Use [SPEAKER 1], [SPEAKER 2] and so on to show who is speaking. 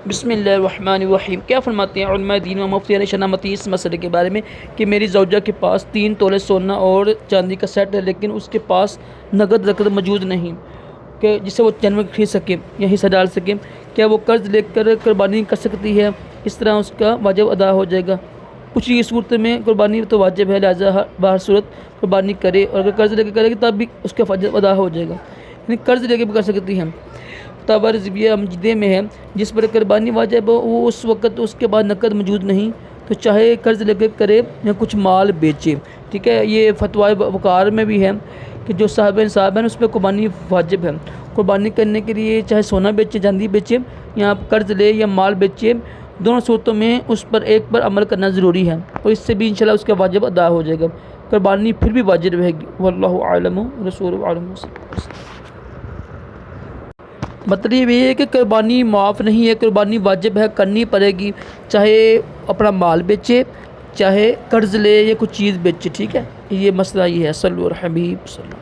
[SPEAKER 1] بسم اللہ الرحمن الرحیم۔ کیا فرماتے ہیں علماء دین و مفتیان شنامتی اس مسئلے کے بارے میں کہ میری زوجہ کے پاس 3 تولے سونا اور چاندی کا سیٹ ہے، لیکن اس کے پاس نقد رقم موجود نہیں کہ جسے وہ جانور خرید سکے یا حصہ ڈال سکے، کیا وہ قرض لے کر قربانی کر سکتی ہے؟ اس طرح اس کا واجب ادا ہو جائے گا؟ کچھ یہ صورت میں قربانی تو واجب ہے، لہٰذا باہر صورت قربانی کرے، اور اگر قرض لے کے کرے گی تب بھی اس کا واجب ادا ہو جائے گا، یعنی قرض لے کے بھی کر سکتی ہیں۔ فتویٰ رضویہ مجدے میں ہے جس پر قربانی واجب ہو، وہ اس وقت اس کے بعد نقد موجود نہیں تو چاہے قرض لے کے کرے یا کچھ مال بیچے، ٹھیک ہے۔ یہ فتویٰ وقار میں بھی ہے کہ جو صاحب نصاب ہیں اس پہ قربانی واجب ہے۔ قربانی کرنے کے لیے چاہے سونا بیچے، چاندی بیچے، یا قرض لے یا مال بیچے، دونوں صورتوں میں اس پر ایک پر عمل کرنا ضروری ہے، اور اس سے بھی انشاءاللہ اس کا واجب ادا ہو جائے گا، قربانی پھر بھی واجب رہے گی۔ واللہ اعلم رسول عالم۔ مطلب یہ ہے کہ قربانی معاف نہیں ہے، قربانی واجب ہے، کرنی پڑے گی، چاہے اپنا مال بیچے، چاہے قرض لے یا کچھ چیز بیچے، ٹھیک ہے۔ یہ مسئلہ یہ ہے۔ صلی اللہ علیہ وسلم۔